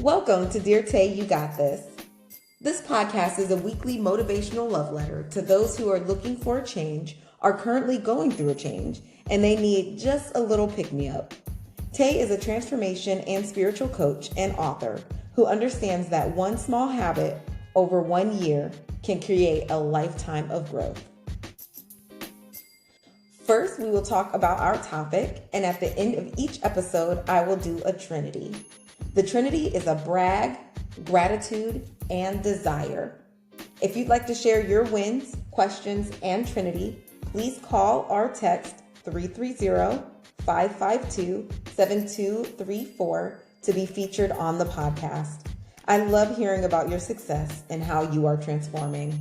Welcome to Dear Tay, You Got This. This podcast is a weekly motivational love letter to those who are looking for a change, are currently going through a change, and they need just a little pick-me-up. Tay is a transformation and spiritual coach and author who understands that one small habit over 1 year can create a lifetime of growth. First, we will talk about our topic, and at the end of each episode, I will do a Trinity. The Trinity is a brag, gratitude, and desire. If you'd like to share your wins, questions, and Trinity, please call or text 330-552-7234 to be featured on the podcast. I love hearing about your success and how you are transforming.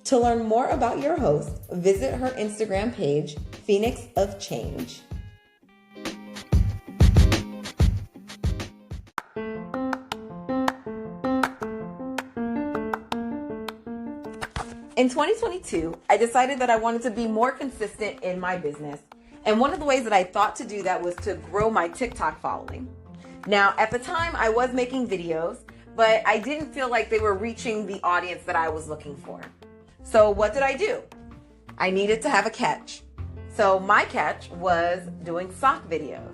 To learn more about your host, visit her Instagram page, Phoenix of Change. In 2022, I decided that I wanted to be more consistent in my business. And one of the ways that I thought to do that was to grow my TikTok following. Now, at the time, I was making videos, but I didn't feel like they were reaching the audience that I was looking for. So what did I do? I needed to have a catch. So my catch was doing sock videos.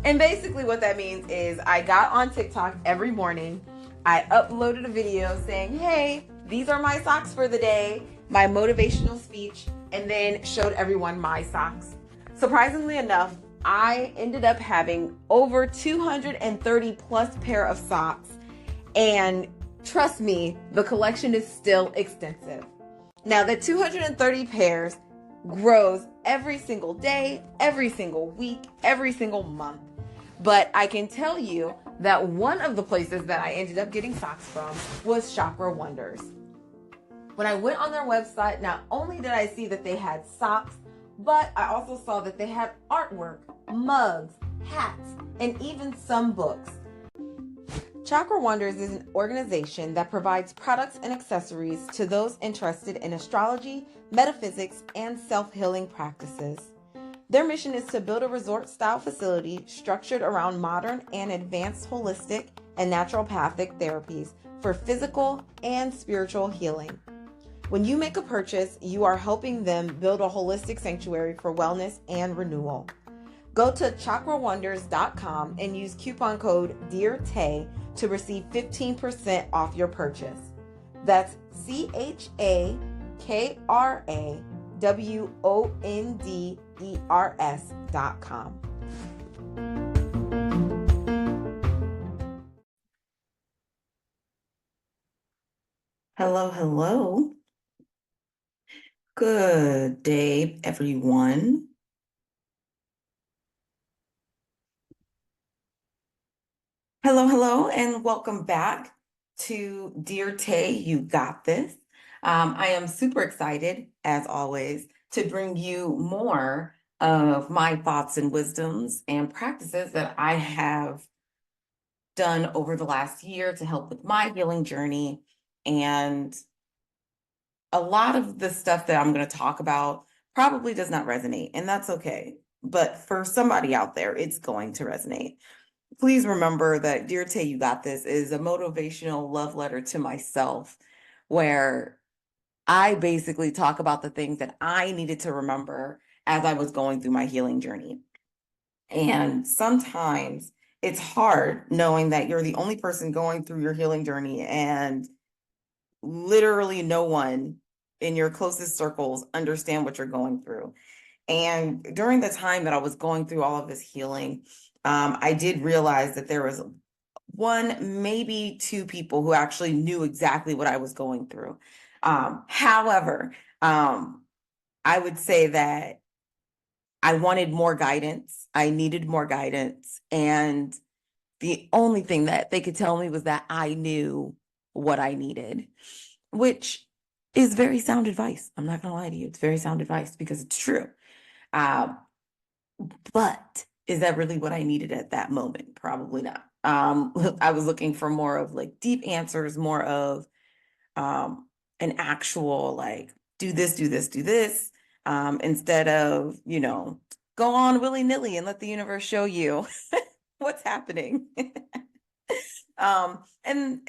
And basically what that means is I got on TikTok every morning. I uploaded a video saying, hey, these are my socks for the day, my motivational speech, and then showed everyone my socks. Surprisingly enough, I ended up having over 230 plus pair of socks. And trust me, the collection is still extensive. Now, the 230 pairs grows every single day, every single week, every single month. But I can tell you that one of the places that I ended up getting socks from was Chakra Wonders. When I went on their website, not only did I see that they had socks, but I also saw that they had artwork, mugs, hats, and even some books. Chakra Wonders is an organization that provides products and accessories to those interested in astrology, metaphysics, and self-healing practices. Their mission is to build a resort-style facility structured around modern and advanced holistic and naturopathic therapies for physical and spiritual healing. When you make a purchase, you are helping them build a holistic sanctuary for wellness and renewal. Go to chakrawonders.com and use coupon code DEARTAY to receive 15% off your purchase. That's CHAKRAWONDERS.com. Hello. Good day, everyone. Hello, and welcome back to Dear Tay, You Got This. I am super excited, as always, to bring you more of my thoughts and wisdoms and practices that I have done over the last year to help with my healing journey. And a lot of the stuff that I'm going to talk about probably does not resonate, and that's okay. But for somebody out there, it's going to resonate. Please remember that Dear Tay, You Got This is a motivational love letter to myself, where I basically talk about the things that I needed to remember as I was going through my healing journey. And sometimes it's hard knowing that you're the only person going through your healing journey and literally no one in your closest circles understand what you're going through. And during the time that I was going through all of this healing, I did realize that there was one, maybe two people who actually knew exactly what I was going through. However, I would say that I wanted more guidance. I needed more guidance. And the only thing that they could tell me was that I knew what I needed, which is very sound advice. I'm not going to lie to you. It's very sound advice because it's true. But is that really what I needed at that moment? Probably not. I was looking for more of like deep answers, more of an actual like, do this, instead of, go on willy-nilly and let the universe show you what's happening. And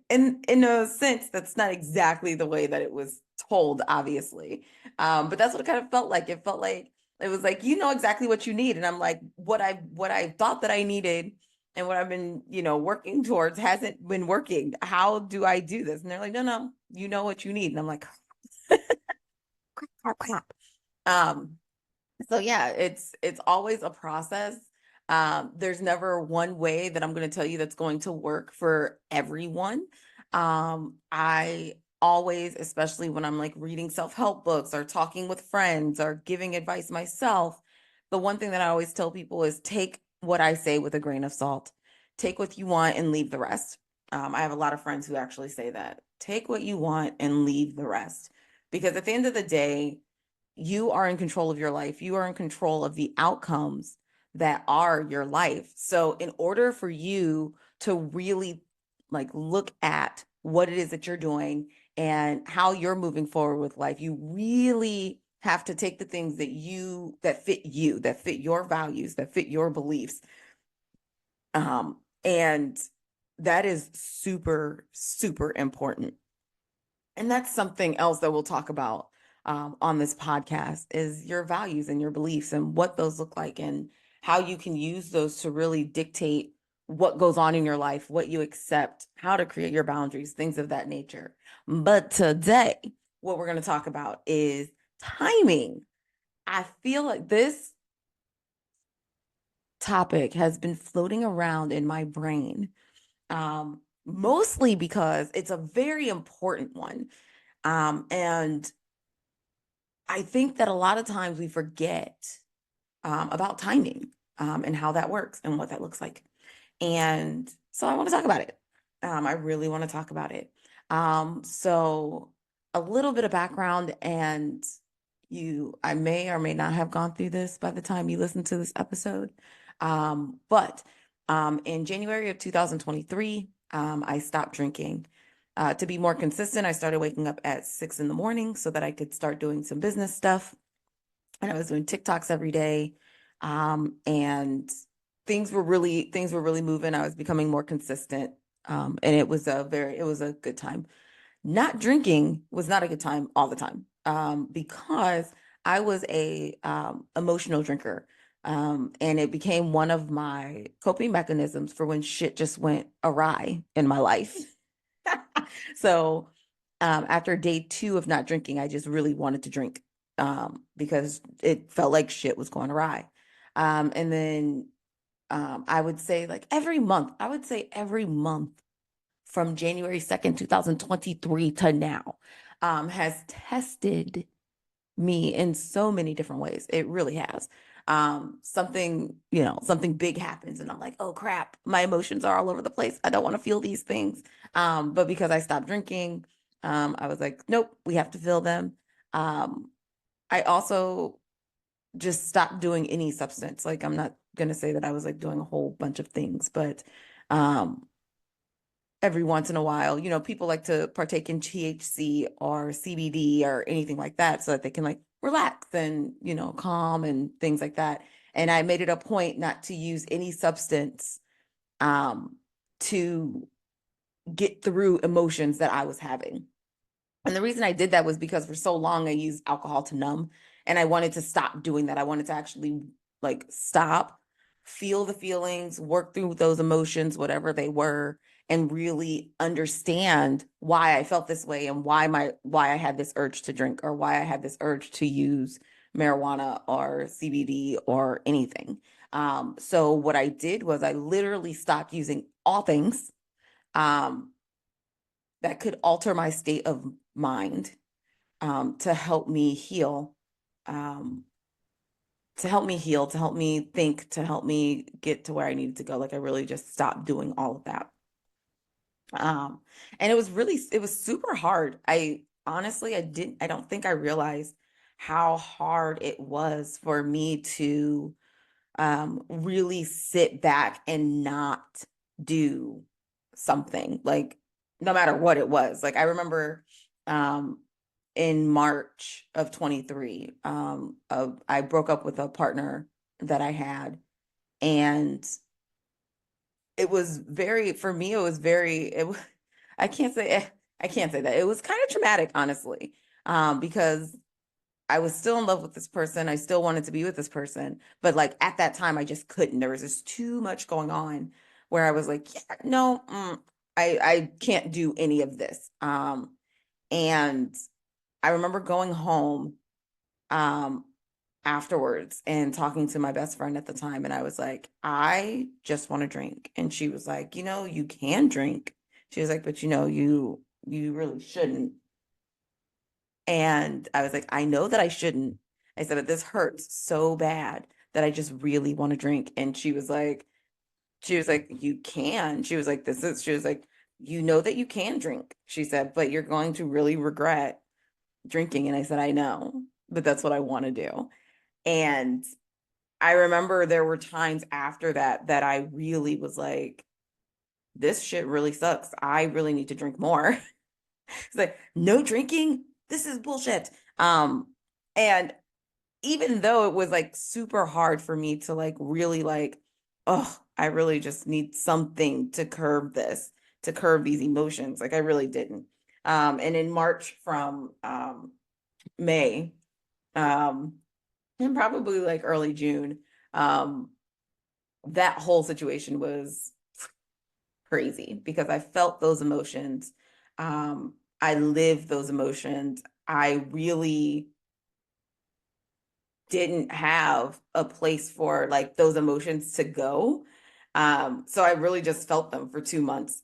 in a sense, that's not exactly the way that it was told, obviously. But that's what it kind of felt like. It felt like it was like, you know exactly what you need. And I'm like, what I thought that I needed and what I've been, working towards hasn't been working. How do I do this? And they're like, no, no, you know what you need. And I'm like, crap, crap, crap. Um, so yeah, it's always a process. There's never one way that I'm going to tell you that's going to work for everyone. I always, especially when I'm like reading self-help books or talking with friends or giving advice myself, the one thing that I always tell people is take what I say with a grain of salt. Take what you want and leave the rest. I have a lot of friends who actually say that. Take what you want and leave the rest. Because at the end of the day, you are in control of your life. You are in control of the outcomes that are your life. So in order for you to really like look at what it is that you're doing and how you're moving forward with life, you really have to take the things that fit you, that fit your values, that fit your beliefs. And that is super, super important. And that's something else that we'll talk about on this podcast is your values and your beliefs and what those look like and how you can use those to really dictate what goes on in your life, what you accept, how to create your boundaries, things of that nature. But today, what we're going to talk about is timing. I feel like this topic has been floating around in my brain, mostly because it's a very important one. And I think that a lot of times we forget about timing and how that works and what that looks like. And so I want to talk about it. I really want to talk about it. So a little bit of background, and I may or may not have gone through this by the time you listen to this episode. But in January of 2023, I stopped drinking. To be more consistent, I started waking up at 6 in the morning so that I could start doing some business stuff. And I was doing TikToks every day. And things were really moving. I was becoming more consistent. And it was a good time. Not drinking was not a good time all the time. Because I was a emotional drinker. And it became one of my coping mechanisms for when shit just went awry in my life. So after day 2 of not drinking, I just really wanted to drink because it felt like shit was going awry. And then I would say like every month from January 2nd, 2023 to now has tested me in so many different ways. It really has. Something big happens and I'm like, oh crap, my emotions are all over the place. I don't want to feel these things. But because I stopped drinking, I was like, nope, we have to feel them. I also just stopped doing any substance. Like I'm not gonna say that I was like doing a whole bunch of things, but um every once in a while, people like to partake in THC or CBD or anything like that so that they can like relax and, calm and things like that. And I made it a point not to use any substance um, to get through emotions that I was having. And the reason I did that was because for so long I used alcohol to numb and I wanted to stop doing that. I wanted to actually like stop, feel the feelings, work through those emotions, whatever they were, and really understand why I felt this way and why I had this urge to drink or why I had this urge to use marijuana or CBD or anything. So what I did was I literally stopped using all things. Um, that could alter my state of mind to help me heal, um, to help me think, to help me get to where I needed to go. Like I really just stopped doing all of that. Um, and it was super hard. I don't think I realized how hard it was for me to really sit back and not do something like no matter what it was. Like I remember um in March of 23, I broke up with a partner that I had, and it was very, for me, it was very, I can't say, I can't say that. It was kind of traumatic, honestly, because I was still in love with this person. I still wanted to be with this person, but like at that time, I just couldn't. There was just too much going on where I was like, yeah, no, I can't do any of this. And I remember going home, um, afterwards and talking to my best friend at the time, and I was like, I just want to drink. And she was like, you can drink. She was like, but you really shouldn't. And I was like, I know that I shouldn't. I said, but this hurts so bad that I just really want to drink. And she was like, you can. She was like, you know that you can drink. She said, but you're going to really regret drinking. And I said, I know, but that's what I want to do. And I remember there were times after that that I really was like, this shit really sucks. I really need to drink more. It's like, no drinking, this is bullshit. And even though it was like super hard for me to like really like, oh, I really just need something to curb this, to curb these emotions. Like I really didn't. And in March from May, um, and probably like early June, um, that whole situation was crazy because I felt those emotions. I lived those emotions. I really didn't have a place for like those emotions to go. So I really just felt them for 2 months.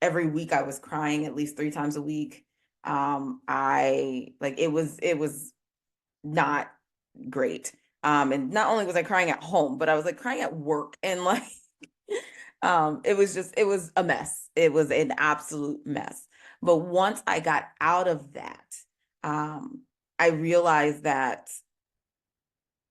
Every week I was crying at least 3 times a week. I like it was not great. And not only was I crying at home, but I was like crying at work and like it was a mess. It was an absolute mess. But once I got out of that, um, I realized that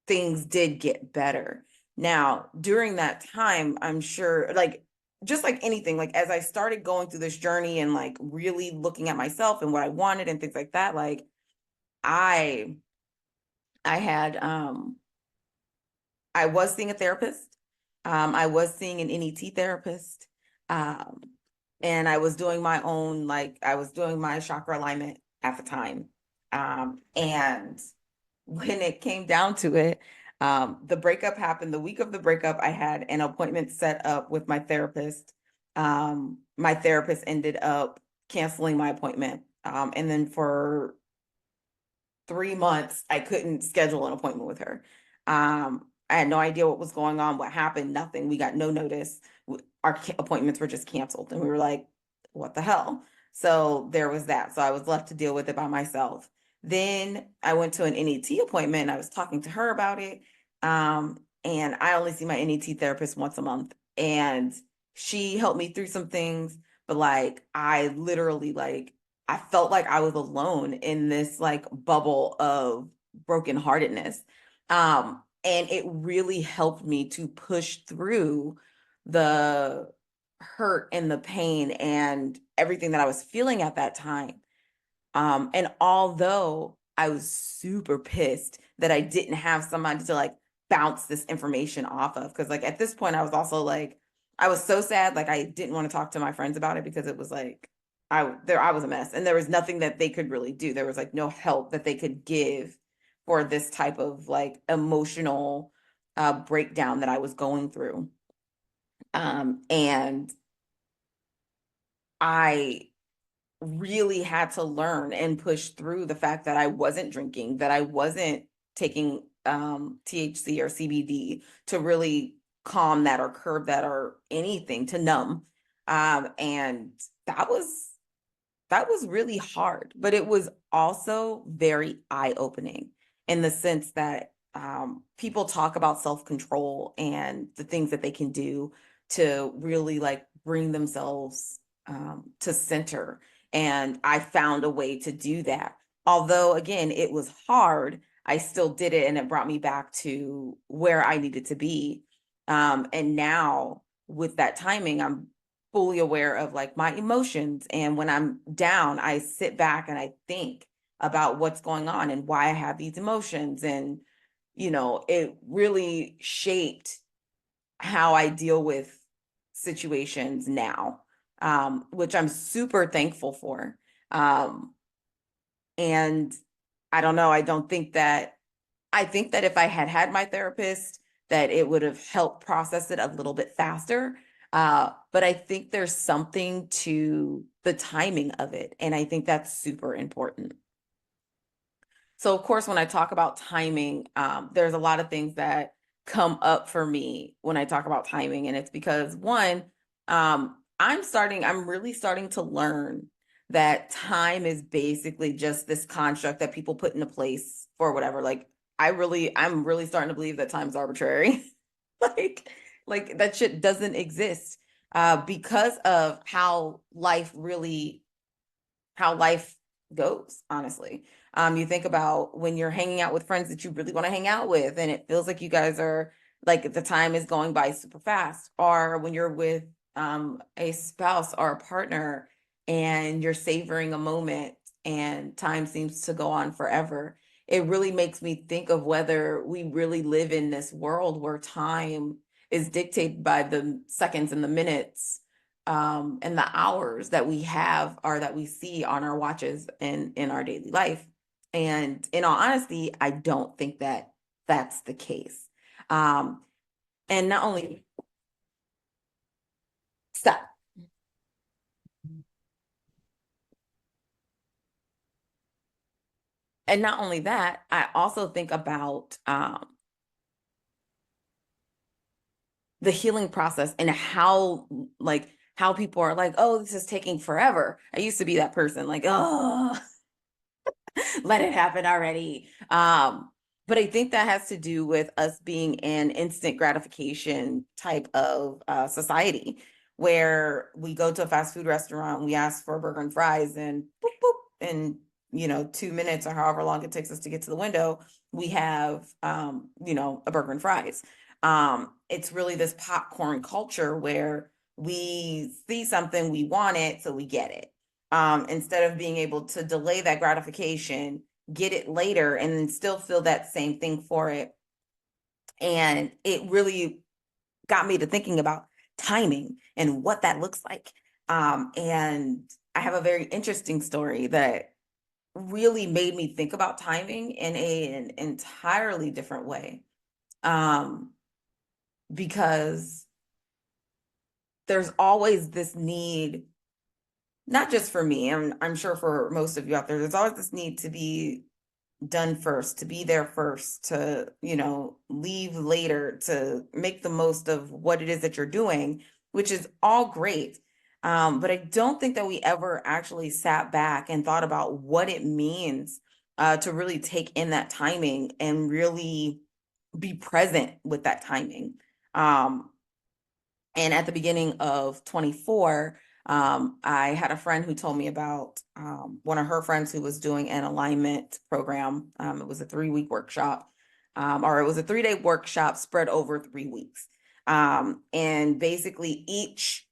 things did get better. Now, during that time, I'm sure, like, just like anything, like, as I started going through this journey and like really looking at myself and what I wanted and things like that, like, I, I had, I was seeing a therapist. I was seeing an NET therapist. Um, and I was doing my own, like, I was doing my chakra alignment at the time. And when it came down to it, the breakup happened. The week of the breakup, I had an appointment set up with my therapist. My therapist ended up canceling my appointment. And then for 3 months, I couldn't schedule an appointment with her. I had no idea what was going on, what happened, nothing. We got no notice. Our appointments were just canceled, and we were like, what the hell? So there was that. So I was left to deal with it by myself. Then I went to an NET appointment and I was talking to her about it. And I only see my NET therapist once a month. And she helped me through some things, but like I literally like I felt like I was alone in this like bubble of brokenheartedness. And it really helped me to push through the hurt and the pain and everything that I was feeling at that time. And although I was super pissed that I didn't have somebody to like bounce this information off of, because like at this point I was also like, I was so sad, like I didn't want to talk to my friends about it because it was like I was a mess and there was nothing that they could really do. There was like no help that they could give for this type of like emotional breakdown that I was going through. And I really had to learn and push through the fact that I wasn't drinking, that I wasn't taking THC or CBD to really calm that or curb that or anything to numb. And that was really hard, but it was also very eye-opening in the sense that people talk about self-control and the things that they can do to really like bring themselves to center. And I found a way to do that. Although, again, it was hard, I still did it and it brought me back to where I needed to be. And now with that timing, I'm fully aware of like my emotions. And when I'm down, I sit back and I think about what's going on and why I have these emotions. And, it really shaped how I deal with situations now, which I'm super thankful for. Um, and I don't know, I think that if I had had my therapist, that it would have helped process it a little bit faster. But I think there's something to the timing of it, and I think that's super important. So, of course, when I talk about timing, there's a lot of things that come up for me when I talk about timing. And it's because one, I'm really starting to learn that time is basically just this construct that people put into place for whatever. Like, I'm really starting to believe that time's arbitrary. like, like that shit doesn't exist, because of how life goes, honestly. You think about when you're hanging out with friends that you really want to hang out with, and it feels like you guys are like the time is going by super fast, or when you're with a spouse or a partner and you're savoring a moment and time seems to go on forever. It really makes me think of whether we really live in this world where time is dictated by the seconds and the minutes, and the hours that we have or that we see on our watches in our daily life. And in all honesty, I don't think that that's the case. Um, and not only stop, and not only that, I also think about the healing process and how people are like, oh, this is taking forever. I used to be that person, like, oh, let it happen already. But I think that has to do with us being an instant gratification type of society where we go to a fast food restaurant, we ask for a burger and fries, and boop, boop, in 2 minutes or however long it takes us to get to the window, we have a burger and fries. It's really this popcorn culture where we see something, we want it, so we get it, instead of being able to delay that gratification, get it later, and then still feel that same thing for it. And it really got me to thinking about timing and what that looks like. And I have a very interesting story that really made me think about timing in an entirely different way. Um, because there's always this need, not just for me, I'm sure for most of you out there, there's always this need to be done first, to be there first, to, leave later, to make the most of what it is that you're doing, which is all great. But I don't think that we ever actually sat back and thought about what it means to really take in that timing and really be present with that timing. Um, and at the beginning of 24, I had a friend who told me about one of her friends who was doing an alignment program. It was a 3-week workshop, or it was a 3-day workshop spread over 3 weeks. And basically, each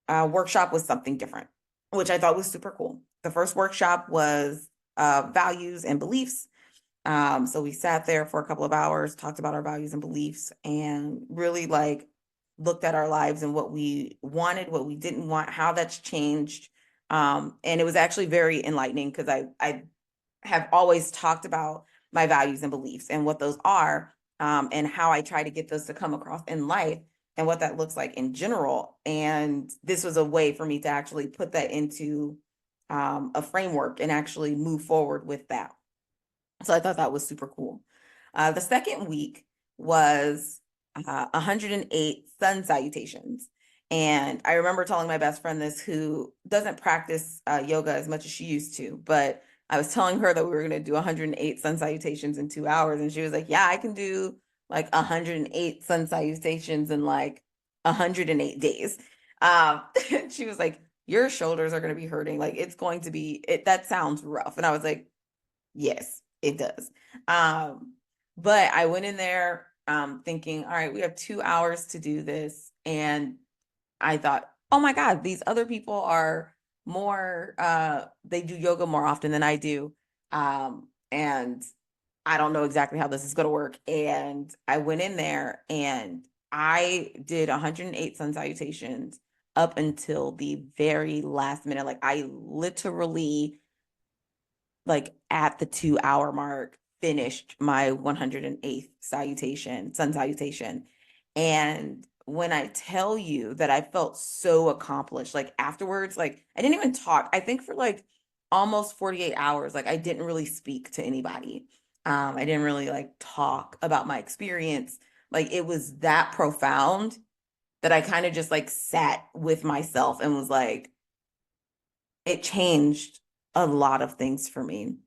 workshop was something different, which I thought was super cool. The first workshop was values and beliefs. So we sat there for a couple of hours, talked about our values and beliefs, and really looked at our lives and what we wanted, what we didn't want, how that's changed. And it was actually very enlightening because I have always talked about my values and beliefs and what those are, and how I try to get those to come across in life and what that looks like in general. And this was a way for me to actually put that into a framework and actually move forward with that. So I thought that was super cool. The second week was 108 sun salutations. And I remember telling my best friend this, who doesn't practice yoga as much as she used to, but I was telling her that we were going to do 108 sun salutations in 2 hours. And she was like, yeah, I can do like 108 sun salutations in like 108 days. She was like, your shoulders are going to be hurting. Like it's going to be, that sounds rough. And I was like, yes, it does. But I went in there thinking, all right, we have 2 hours to do this. And I thought, oh my God, these other people are more, they do yoga more often than I do. And I don't know exactly how this is going to work. And I went in there and I did 108 sun salutations up until the very last minute. Like I literally, like at the 2 hour mark, finished my 108th salutation, sun salutation. And when I tell you that I felt so accomplished, like afterwards, like I didn't even talk. I think for like almost 48 hours, like I didn't really speak to anybody. I didn't really like talk about my experience. Like it was that profound that I kind of just like sat with myself and was like, it changed a lot of things for me.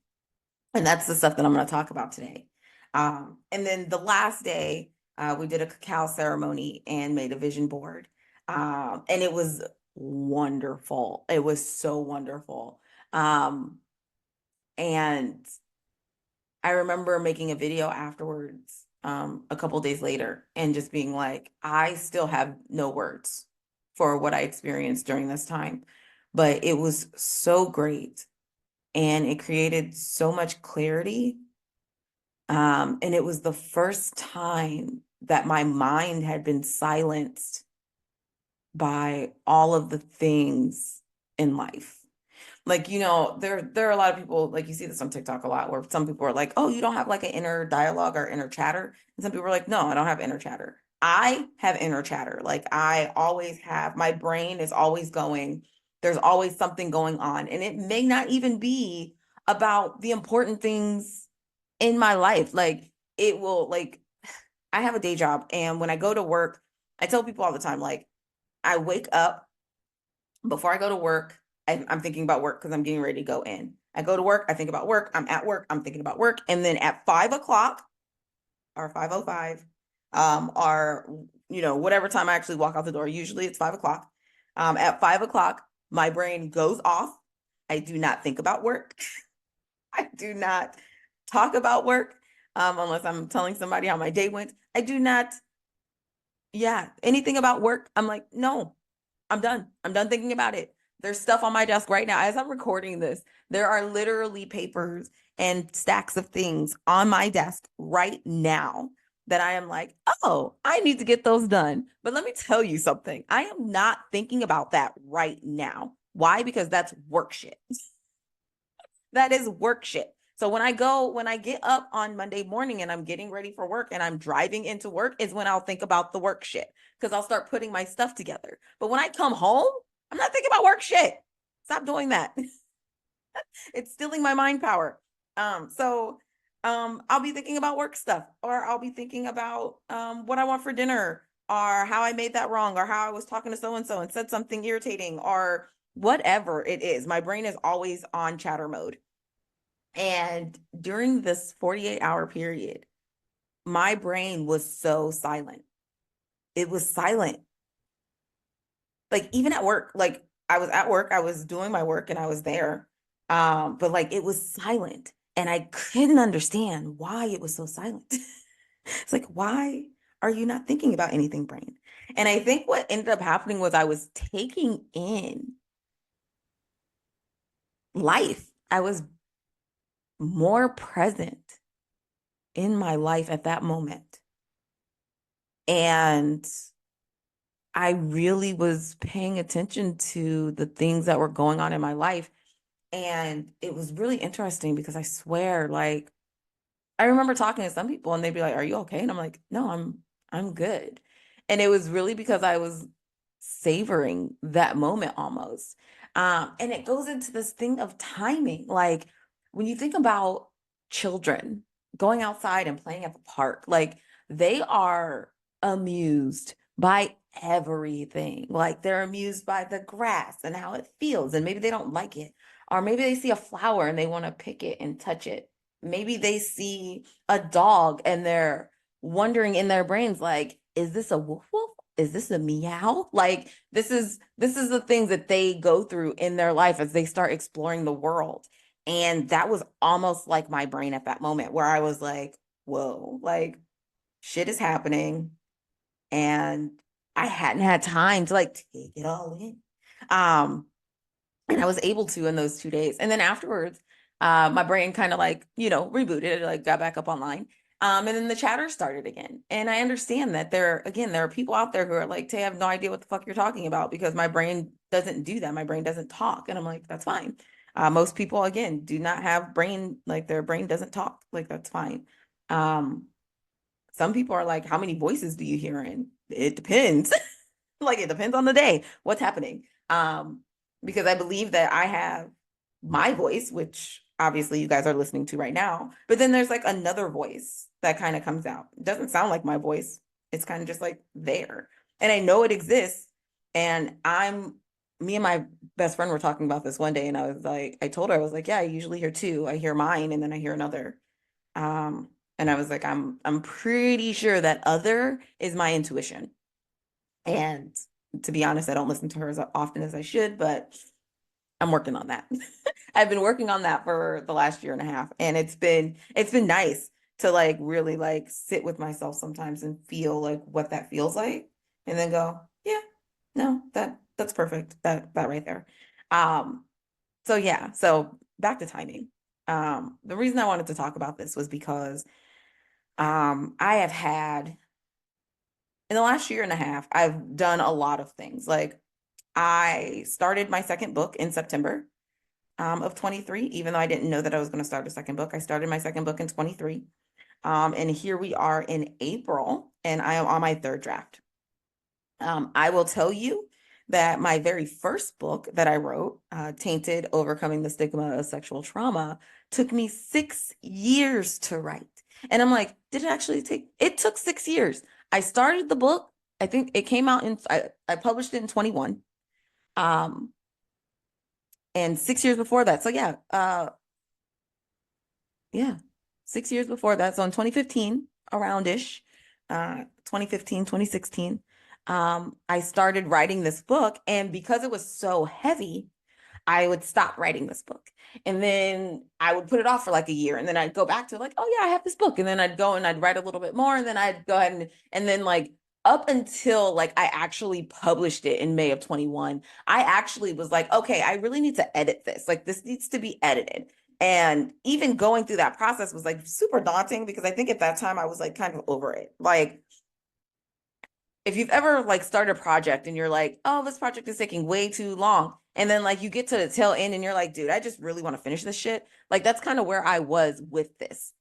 And that's the stuff that I'm going to talk about today. And then the last day, we did a cacao ceremony and made a vision board. And it was wonderful. It was so wonderful. Um, and I remember making a video afterwards, a couple days later, and just being like, I still have no words for what I experienced during this time, but it was so great and it created so much clarity. And it was the first time that my mind had been silenced by all of the things in life. Like, there are a lot of people, like you see this on TikTok a lot, where some people are like, oh, you don't have like an inner dialogue or inner chatter. And some people are like, no, I don't have inner chatter. I have inner chatter. Like I always have, my brain is always going, there's always something going on. And it may not even be about the important things in my life. Like it will, like, I have a day job. And when I go to work, I tell people all the time, like, I wake up before I go to work. I'm thinking about work because I'm getting ready to go in. I go to work, I think about work. I'm at work, I'm thinking about work. And then at 5 o'clock or 5:05, or whatever time I actually walk out the door, usually it's 5 o'clock. At 5 o'clock, my brain goes off. I do not think about work. I do not talk about work, unless I'm telling somebody how my day went. I do not, yeah, anything about work. I'm like, no, I'm done. I'm done thinking about it. There's stuff on my desk right now. As I'm recording this, there are literally papers and stacks of things on my desk right now that I am like, oh, I need to get those done. But let me tell you something. I am not thinking about that right now. Why? Because that's work shit. That is work shit. So when I get up on Monday morning and I'm getting ready for work and I'm driving into work is when I'll think about the work shit because I'll start putting my stuff together. But when I come home, I'm not thinking about work shit. Stop doing that. It's stealing my mind power. I'll be thinking about work stuff, or I'll be thinking about what I want for dinner, or how I made that wrong, or how I was talking to so and so and said something irritating, or whatever it is. My brain is always on chatter mode. And during this 48-hour period, my brain was so silent. It was silent. Like even at work, like I was at work, I was doing my work and I was there. But like it was silent and I couldn't understand why it was so silent. It's like, why are you not thinking about anything, brain? And I think what ended up happening was I was taking in life. I was more present in my life at that moment. And I really was paying attention to the things that were going on in my life. And it was really interesting because I swear, like, I remember talking to some people and they'd be like, are you okay? And I'm like, no, I'm good. And it was really because I was savoring that moment almost. And it goes into this thing of timing. Like when you think about children going outside and playing at the park, like they are amused by everything. Like they're amused by the grass and how it feels. And maybe they don't like it. Or maybe they see a flower and they want to pick it and touch it. Maybe they see a dog and they're wondering in their brains, like, is this a woof woof? Is this a meow? Like this is the things that they go through in their life as they start exploring the world. And that was almost like my brain at that moment where I was like, whoa, like shit is happening. And I hadn't had time to like take it all in. And I was able to in those 2 days. And then afterwards, my brain kind of like, rebooted, like got back up online. And then the chatter started again. And I understand that there are people out there who are like, Tay, I have no idea what the fuck you're talking about because my brain doesn't do that. My brain doesn't talk. And I'm like, that's fine. Most people, again, do not have brain, like their brain doesn't talk. Like, that's fine. Um, some people are like, how many voices do you hear in? It depends. Like, it depends on the day, what's happening. Because I believe that I have my voice, which obviously you guys are listening to right now, but then there's like another voice that kind of comes out. It doesn't sound like my voice. It's kind of just like there. And I know it exists. And me and my best friend were talking about this one day, and I was like, I told her, I was like, yeah, I usually hear two. I hear mine and then I hear another. Um, and I was like, I'm pretty sure that other is my intuition. And to be honest, I don't listen to her as often as I should, but I'm working on that. I've been working on that for the last year and a half, and it's been nice to like really like sit with myself sometimes and feel like what that feels like, and then go, yeah, no, that's perfect. That right there. Um, so yeah, so back to timing. The reason I wanted to talk about this was because I have had in the last year and a half, I've done a lot of things. Like I started my second book in September of 23, even though I didn't know that I was going to start a second book. I started my second book in 23. And here we are in April, and I am on my third draft. I will tell you that my very first book that I wrote, Tainted: Overcoming the Stigma of Sexual Trauma, took me 6 years to write. And I'm like, did it actually take? It took 6 years. I started the book. I think it came out I published it in 21. And 6 years before that. So yeah, 6 years before that. So in 2015, around-ish, 2015, 2016, I started writing this book. And because it was so heavy, I would stop writing this book. And then I would put it off for like a year. And then I'd go back to like, oh yeah, I have this book. And then I'd go and I'd write a little bit more. And then I'd go ahead and then like up until like I actually published it in May of 21, I actually was like, okay, I really need to edit this. Like this needs to be edited. And even going through that process was like super daunting because I think at that time I was like kind of over it. Like if you've ever like started a project and you're like, oh, this project is taking way too long. And then like you get to the tail end and you're like, dude, I just really want to finish this shit. Like that's kind of where I was with this.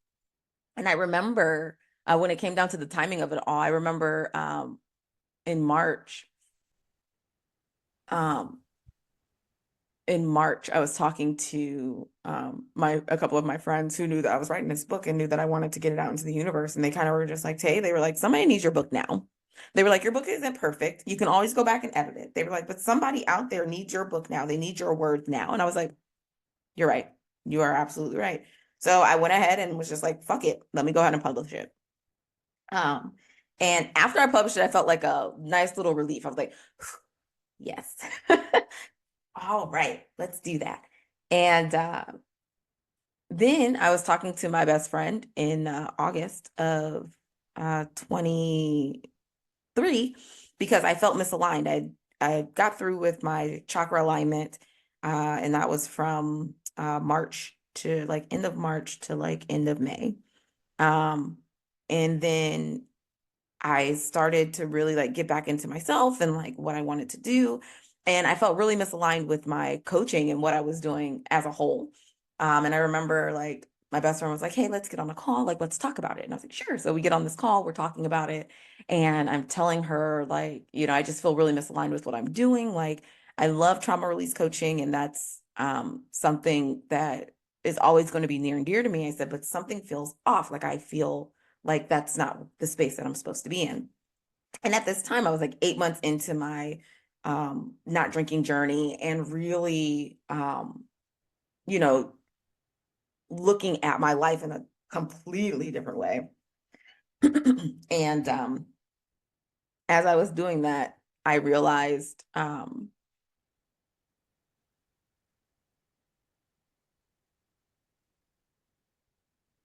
And I remember when it came down to the timing of it all, I remember in March, um, I was talking to my a couple of my friends who knew that I was writing this book and knew that I wanted to get it out into the universe. And they kind of were just like, Tay, they were like, somebody needs your book now. They were like, your book isn't perfect. You can always go back and edit it. They were like, but somebody out there needs your book now. They need your words now. And I was like, you're right. You are absolutely right. So I went ahead and was just like, fuck it. Let me go ahead and publish it. Um, and after I published it, I felt like a nice little relief. I was like, yes. All right, let's do that. And then I was talking to my best friend in August of 23 because I felt misaligned. I got through with my chakra alignment, and that was from March to like end of March to like end of May. Um, and then I started to really like get back into myself and like what I wanted to do. And I felt really misaligned with my coaching and what I was doing as a whole. And I remember like my best friend was like, hey, let's get on a call. Like, let's talk about it. And I was like, sure. So we get on this call, we're talking about it. And I'm telling her, like, I just feel really misaligned with what I'm doing. Like, I love trauma release coaching, and that's something that is always going to be near and dear to me. I said, but something feels off. Like, I feel like that's not the space that I'm supposed to be in. And at this time, I was like 8 months into my not drinking journey and really, you know, looking at my life in a completely different way. And as I was doing that, I realized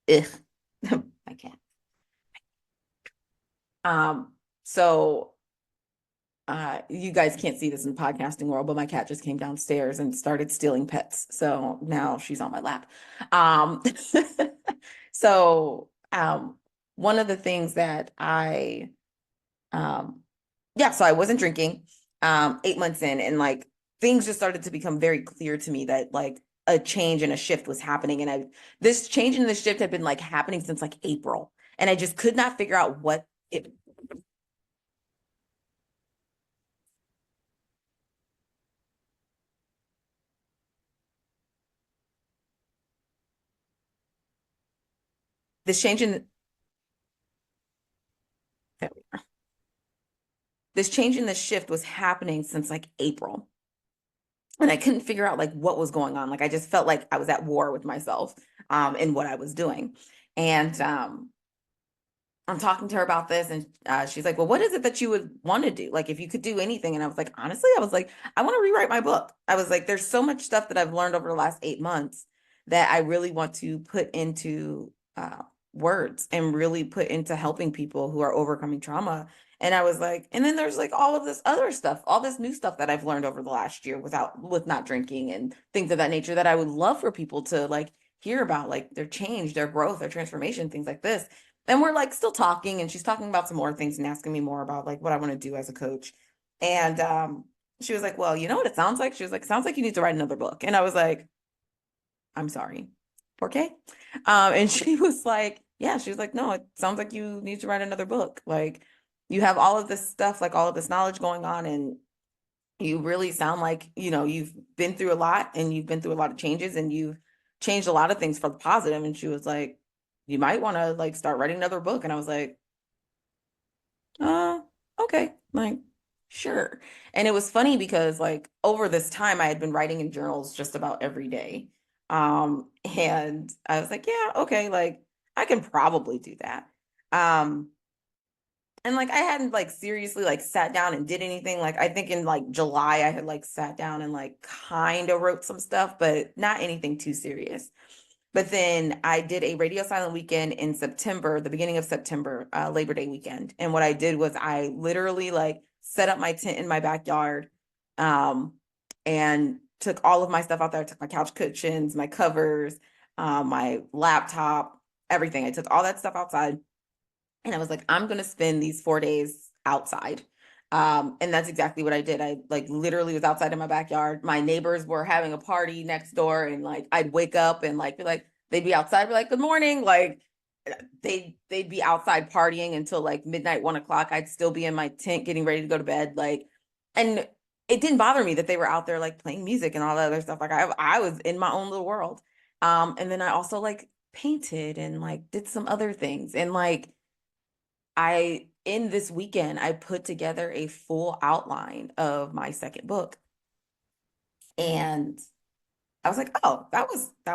if I can't. So you guys can't see this in the podcasting world, but my cat just came downstairs and started stealing pets. So now she's on my lap. Um, so one of the things that yeah, so I wasn't drinking 8 months in, and like things just started to become very clear to me that like a change and a shift was happening. And this change and this shift had been like happening since like April. And I just could not figure out what it, this change in, this change in the shift was happening since like April. And I couldn't figure out like what was going on. Like I just felt like I was at war with myself in what I was doing. And I'm talking to her about this, and she's like, well, what is it that you would want to do? Like, if you could do anything. And I was like, honestly, I was like, I want to rewrite my book. I was like, there's so much stuff that I've learned over the last 8 months that I really want to put into words and really put into helping people who are overcoming trauma. And I was like, and then there's like all of this other stuff, all this new stuff that I've learned over the last year with not drinking and things of that nature that I would love for people to like hear about, like their change, their growth, their transformation, things like this. And we're like still talking, and she's talking about some more things and asking me more about like what I want to do as a coach. And she was like, well, you know what it sounds like? She was like, sounds like you need to write another book. And I was like, I'm sorry. Okay. And she was like, yeah, she was like, no, it sounds like you need to write another book. Like you have all of this stuff, like all of this knowledge going on, and you really sound like, you've been through a lot, and you've been through a lot of changes, and you've changed a lot of things for the positive. And she was like, you might want to like start writing another book. And I was like, uh, okay, like, sure. And it was funny because like over this time I had been writing in journals just about every day. And I was like, yeah, okay, like I can probably do that. Um, and like I hadn't like seriously like sat down and did anything. Like I think in like July I had like sat down and like kind of wrote some stuff, but not anything too serious. But then I did a radio silent weekend in September, the beginning of September, Labor Day weekend. And what I did was I literally like set up my tent in my backyard, um, and took all of my stuff out there. I took my couch cushions, my covers, my laptop, everything. I took all that stuff outside, and I was like, I'm gonna spend these 4 days outside. And that's exactly what I did. I like literally was outside in my backyard. My neighbors were having a party next door, and like I'd wake up and like be like, they'd be outside, be like, good morning. Like they'd be outside partying until like midnight, 1 o'clock. I'd still be in my tent getting ready to go to bed. Like, and it didn't bother me that they were out there like playing music and all that other stuff. Like I was in my own little world. And then I also like painted and like did some other things. And like in this weekend, I put together a full outline of my second book. And I was like, oh, that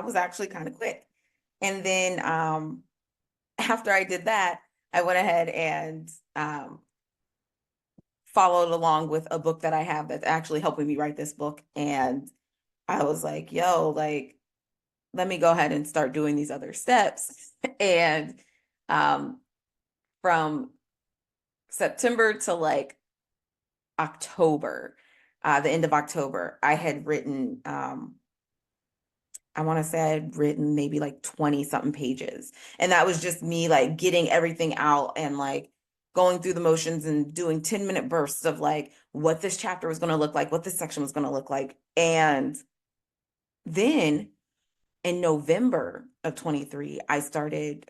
was actually kind of quick. And then after I did that, I went ahead and followed along with a book that I have that's actually helping me write this book. And I was like, yo, like, let me go ahead and start doing these other steps. And um, from September to like October, the end of October, I had written, I want to say I had written maybe like 20 something pages. And that was just me like getting everything out and like going through the motions and doing 10-minute bursts of like what this chapter was going to look like, what this section was going to look like. And then in November of 23, I started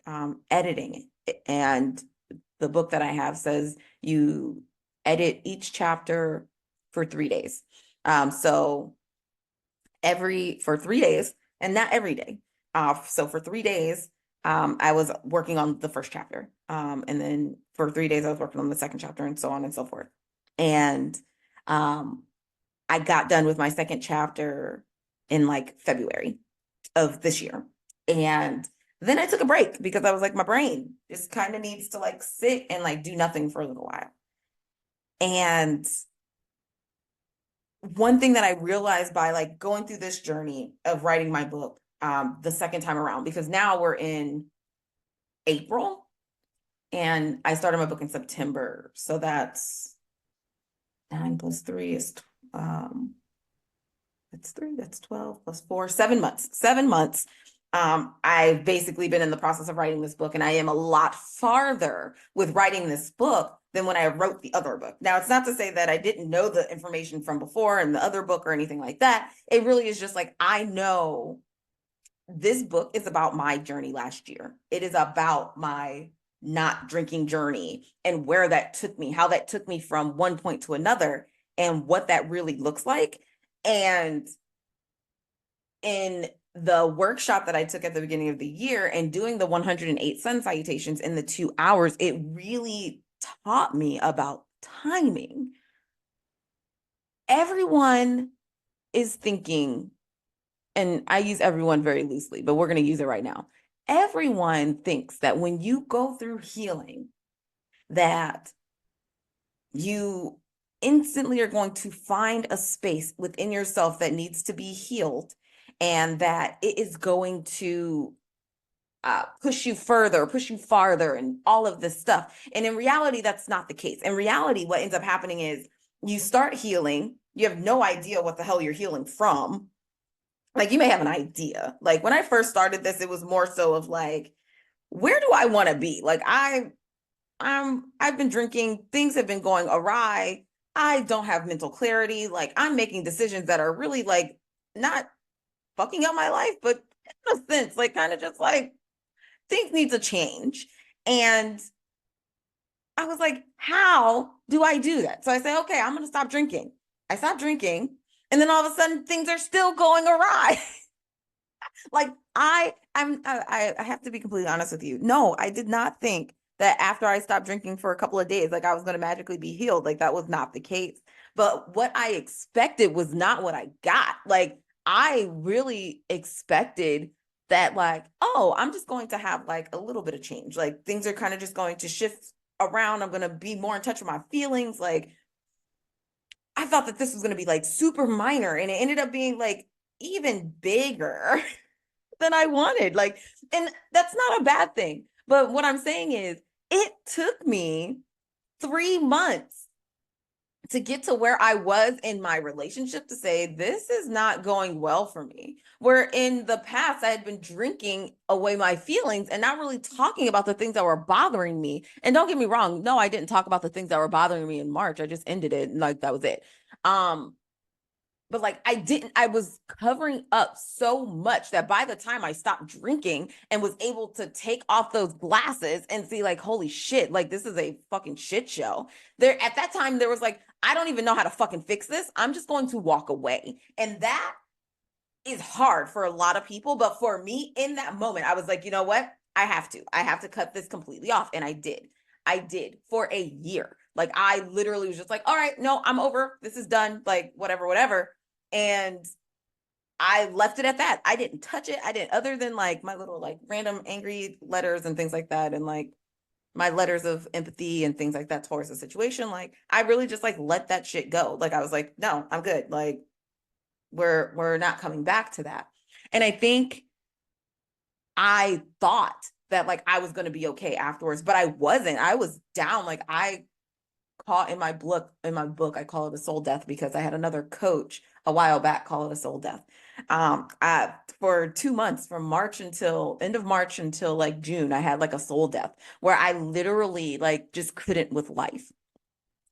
editing it. And the book that I have says you edit each chapter for 3 days. So for 3 days, and not every day. So for 3 days, I was working on the first chapter. And then for 3 days, I was working on the second chapter, and so on and so forth. And um, I got done with my second chapter in like February of this year. And then I took a break because I was like, my brain just kind of needs to like sit and like do nothing for a little while. And one thing that I realized by like going through this journey of writing my book, the second time around, because now we're in April and I started my book in September. So that's 9 + 3 is that's 3, that's 12 + 4, 7 months, 7 months. I've basically been in the process of writing this book, and I am a lot farther with writing this book than when I wrote the other book. Now, it's not to say that I didn't know the information from before in the other book or anything like that. It really is just like, I know this book is about my journey last year. It is about my not drinking journey and where that took me, how that took me from one point to another, and what that really looks like. And in the workshop that I took at the beginning of the year and doing the 108 sun salutations in the 2 hours, it really taught me about timing. Everyone is thinking, and I use everyone very loosely, but we're going to use it right now. Everyone thinks that when you go through healing, that you instantly are going to find a space within yourself that needs to be healed, and that it is going to push you further, push you farther, and all of this stuff. And in reality, that's not the case. In reality, what ends up happening is you start healing, you have no idea what the hell you're healing from. Like, you may have an idea. Like, when I first started this, it was more so of like, where do I want to be? Like, I've been drinking, things have been going awry. I don't have mental clarity. Like, I'm making decisions that are really like not fucking up my life, but in a sense, like kind of just like things need to change. And I was like, how do I do that? So I say, okay, I'm gonna stop drinking. I stopped drinking, and then all of a sudden things are still going awry. Like, I have to be completely honest with you. No, I did not think that after I stopped drinking for a couple of days, like I was going to magically be healed. Like, that was not the case. But what I expected was not what I got. Like, I really expected that, like, oh, I'm just going to have like a little bit of change. Like, things are kind of just going to shift around. I'm going to be more in touch with my feelings. Like, I thought that this was going to be like super minor, and it ended up being like even bigger than I wanted. Like, and that's not a bad thing. But what I'm saying is, it took me 3 months to get to where I was in my relationship to say, this is not going well for me. Where in the past, I had been drinking away my feelings and not really talking about the things that were bothering me. And don't get me wrong, no, I didn't talk about the things that were bothering me in March. I just ended it, and like that was it. Um, but like I was covering up so much that by the time I stopped drinking and was able to take off those glasses and see like, holy shit, like this is a fucking shit show. There at that time, there was like, I don't even know how to fucking fix this. I'm just going to walk away. And that is hard for a lot of people. But for me in that moment, I was like, you know what? I have to cut this completely off. And I did. I did for a year. Like, I literally was just like, all right, no, I'm over. This is done. Like, whatever, whatever. And I left it at that. I didn't touch it. I didn't, other than like my little like random angry letters and things like that, and like my letters of empathy and things like that towards the situation. Like, I really just like let that shit go. Like, I was like, no, I'm good. Like, we're not coming back to that. And I think I thought that like I was going to be okay afterwards, but I wasn't. I was down. Like, I call in my book, I call it a soul death because I had another coach a while back call it a soul death. For 2 months, from March until end of March until like June, I had like a soul death where I literally like just couldn't with life.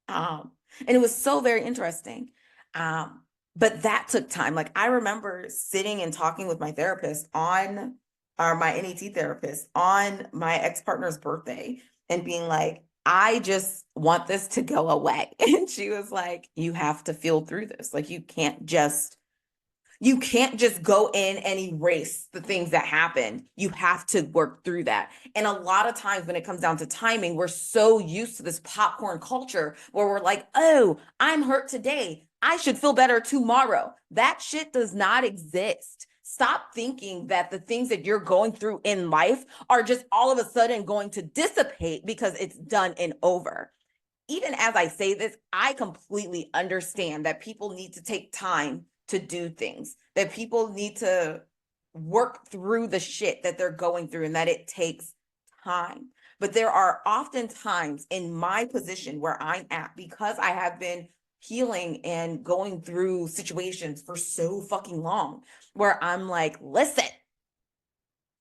And it was so very interesting. But that took time. Like, I remember sitting and talking with my therapist on, or my NET therapist on my ex-partner's birthday and being like, I just want this to go away. And she was like, you have to feel through this. Like, you can't just go in and erase the things that happen. You have to work through that. And a lot of times when it comes down to timing, we're so used to this popcorn culture where we're like, oh, I'm hurt today, I should feel better tomorrow. That shit does not exist. Stop thinking that the things that you're going through in life are just all of a sudden going to dissipate because it's done and over. Even as I say this, I completely understand that people need to take time to do things, that people need to work through the shit that they're going through, and that it takes time. But there are often times in my position where I'm at, because I have been healing and going through situations for so fucking long, where I'm like, listen,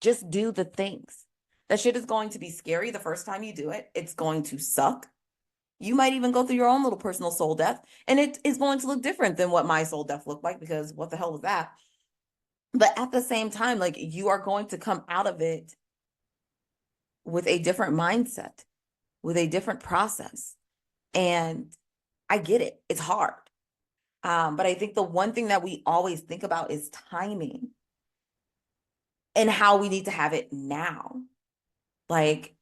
Just do the things. That shit is going to be scary the first time you do it. It's going to suck. You might even go through your own little personal soul death, and it is going to look different than what my soul death looked like, because what the hell was that? But at the same time, like, you are going to come out of it with a different mindset, with a different process. And I get it. It's hard. But I think the one thing that we always think about is timing and how we need to have it now. Like,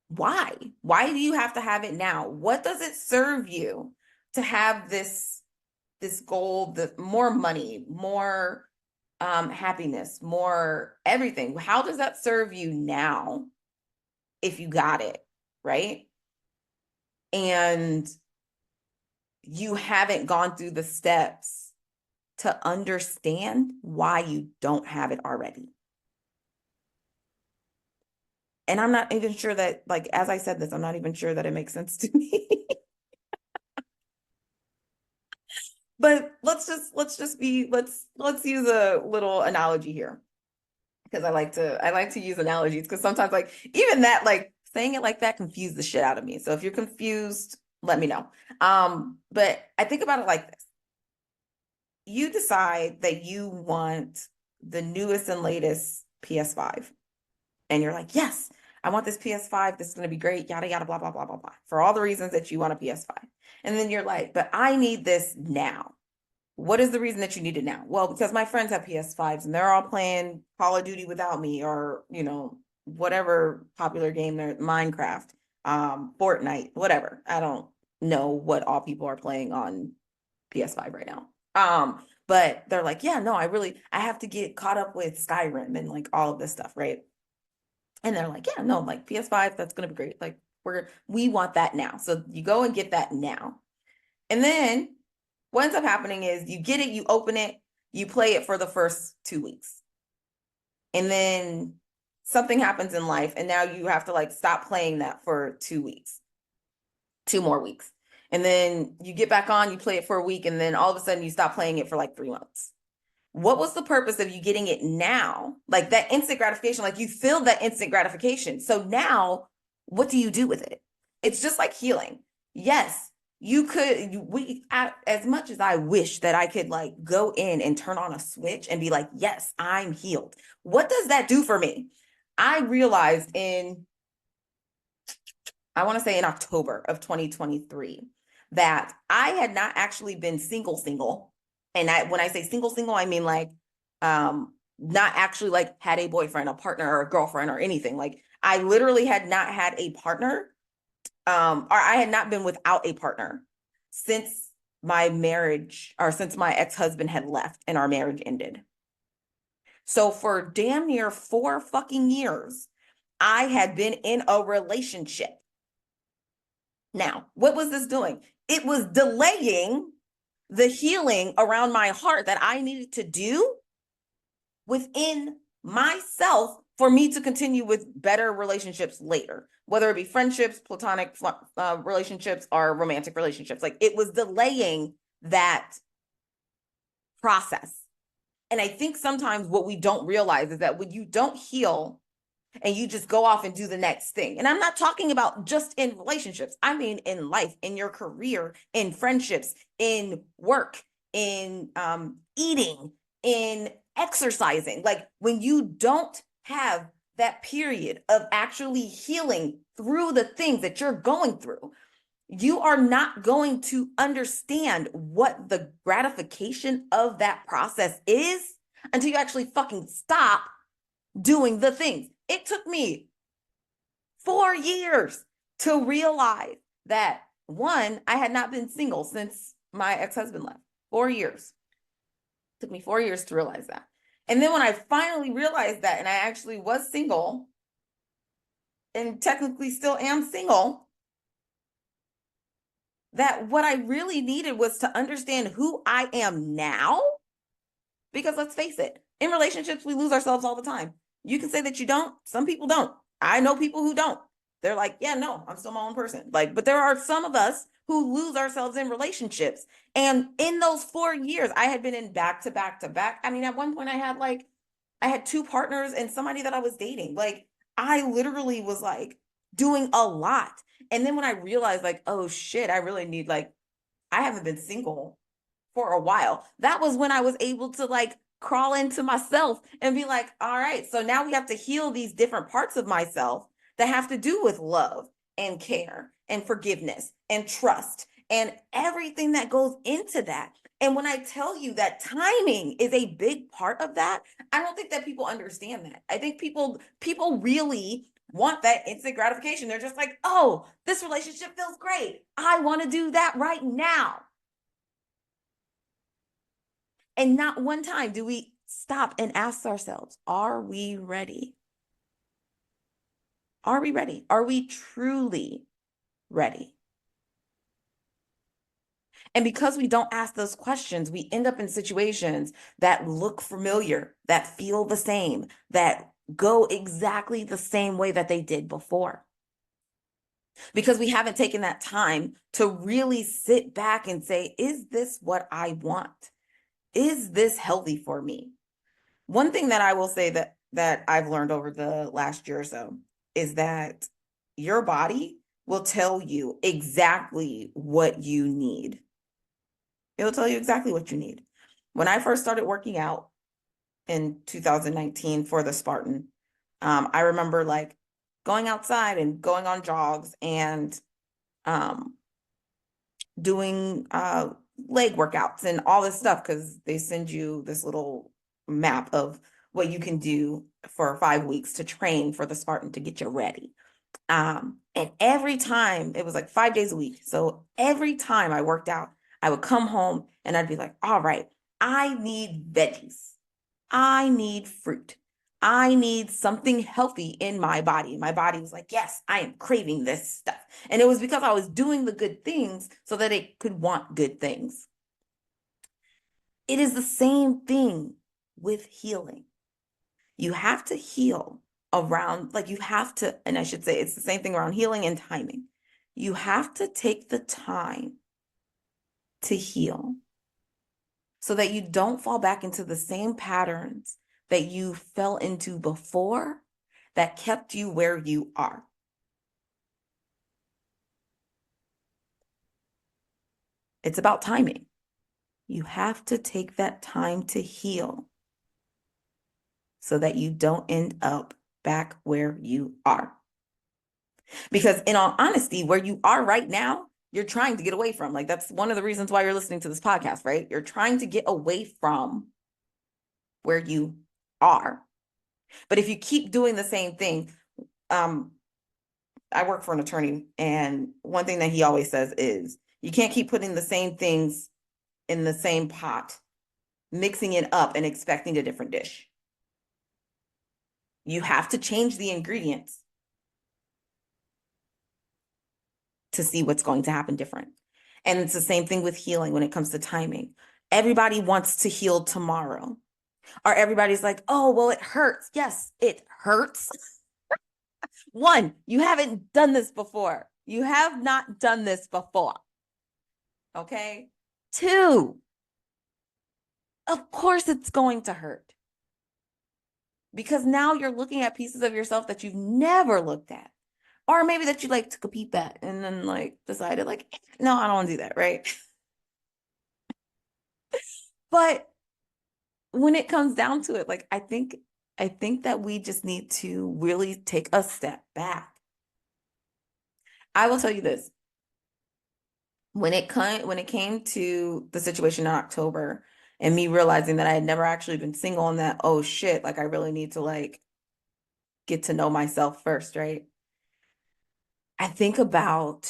why? Why do you have to have it now? What does it serve you to have this goal, the more money, more happiness, more everything? How does that serve you now if you got it, right? And you haven't gone through the steps to understand why you don't have it already. And I'm not even sure that, like, as I said this, I'm not even sure that it makes sense to me. But let's use a little analogy here, because I like to use analogies, because sometimes, like, even that, like, saying it like that confused the shit out of me. So if you're confused, let me know. But I think about it like this. You decide that you want the newest and latest PS5. And you're like, yes, I want this PS5. This is going to be great. Yada, yada, blah, blah, blah, blah, blah. For all the reasons that you want a PS5. And then you're like, but I need this now. What is the reason that you need it now? Well, because my friends have PS5s and they're all playing Call of Duty without me, or, you know, whatever popular game they're, Minecraft, Fortnite, whatever. I don't know what all people are playing on PS5 right now. But they're like, yeah, no, I have to get caught up with Skyrim and like all of this stuff, right? And they're like, yeah, no, like PS5, that's gonna be great. Like, we want that now. So you go and get that now. And then what ends up happening is you get it, you open it, you play it for the first 2 weeks. And then something happens in life, and now you have to like stop playing that for 2 weeks, 2 more weeks. And then you get back on, you play it for a week, and then all of a sudden you stop playing it for like 3 months. What was the purpose of you getting it now? Like that instant gratification, like you feel that instant gratification. So now what do you do with it? It's just like healing. Yes, you could, as much as I wish that I could like go in and turn on a switch and be like, yes, I'm healed. What does that do for me? I realized I want to say in October of 2023, that I had not actually been single. And when I say single, I mean like, not actually like had a boyfriend, a partner, or a girlfriend or anything. Like I literally had not had a partner, or I had not been without a partner since my marriage, or since my ex-husband had left and our marriage ended. So for damn near 4 fucking years, I had been in a relationship. Now, what was this doing? It was delaying the healing around my heart that I needed to do within myself for me to continue with better relationships later, whether it be friendships, platonic relationships, or romantic relationships. Like it was delaying that process. And I think sometimes what we don't realize is that when you don't heal and you just go off and do the next thing. And I'm not talking about just in relationships. I mean, in life, in your career, in friendships, in work, in eating, in exercising. Like when you don't have that period of actually healing through the things that you're going through, you are not going to understand what the gratification of that process is until you actually fucking stop doing the things. It took me 4 years to realize that, one, I had not been single since my ex-husband left. 4 years. It took me 4 years to realize that. And then when I finally realized that, and I actually was single, and technically still am single, that what I really needed was to understand who I am now. Because let's face it, in relationships, we lose ourselves all the time. You can say that you don't. Some people don't. I know people who don't. They're like, yeah, no, I'm still my own person. Like, but there are some of us who lose ourselves in relationships. And in those 4 years, I had been in back to back to back. I mean, at one point I had like I had two partners and somebody that I was dating. Like, I literally was like doing a lot. And then when I realized, like, oh shit, I really need, like, I haven't been single for a while. That was when I was able to like crawl into myself and be like, all right, so now we have to heal these different parts of myself that have to do with love and care and forgiveness and trust and everything that goes into that. And when I tell you that timing is a big part of that, I don't think that people understand that. I think people really want that instant gratification. They're just like, "Oh, this relationship feels great. I want to do that right now." And not one time do we stop and ask ourselves, are we ready? Are we ready? Are we truly ready? And because we don't ask those questions, we end up in situations that look familiar, that feel the same, that go exactly the same way that they did before. Because we haven't taken that time to really sit back and say, is this what I want? Is this healthy for me? One thing that I will say that I've learned over the last year or so is that your body will tell you exactly what you need. It'll tell you exactly what you need. When I first started working out in 2019 for the Spartan, I remember like going outside and going on jogs and um, doing leg workouts and all this stuff because they send you this little map of what you can do for 5 weeks to train for the Spartan to get you ready. And every time it was like 5 days a week. So every time I worked out, I would come home and I'd be like, all right, I need veggies. I need fruit. I need something healthy in my body. My body was like, yes, I am craving this stuff. And it was because I was doing the good things so that it could want good things. It is the same thing with healing. You have to heal around, like you have to, and I should say it's the same thing around healing and timing. You have to take the time to heal so that you don't fall back into the same patterns that you fell into before that kept you where you are. It's about timing. You have to take that time to heal so that you don't end up back where you are. Because in all honesty, where you are right now, you're trying to get away from. Like, that's one of the reasons why you're listening to this podcast, right? You're trying to get away from where you are. But if you keep doing the same thing, I work for an attorney, and one thing that he always says is you can't keep putting the same things in the same pot, mixing it up and expecting a different dish. You have to change the ingredients to see what's going to happen different. And it's the same thing with healing when it comes to timing. Everybody wants to heal tomorrow. Or everybody's like, oh, well, it hurts. Yes, it hurts. One, you haven't done this before. You have not done this before. Okay. Two, of course it's going to hurt. Because now you're looking at pieces of yourself that you've never looked at. Or maybe that you like took a peep at and then like decided like, no, I don't want to do that, right? But when it comes down to it, like I think that we just need to really take a step back. I will tell you this. When it came to the situation in October and me realizing that I had never actually been single and that, oh shit, like I really need to like get to know myself first, right? I think about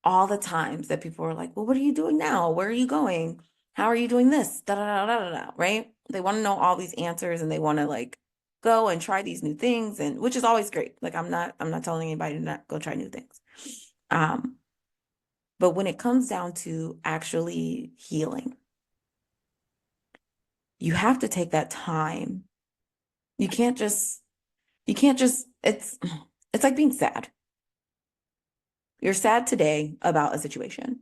all the times that people were like, well, what are you doing now? Where are you going? How are you doing this? Da, da, da, da, da, da, right? They want to know all these answers and they want to like go and try these new things, and which is always great. Like I'm not telling anybody to not go try new things. But when it comes down to actually healing, you have to take that time. You can't just it's like being sad. You're sad today about a situation.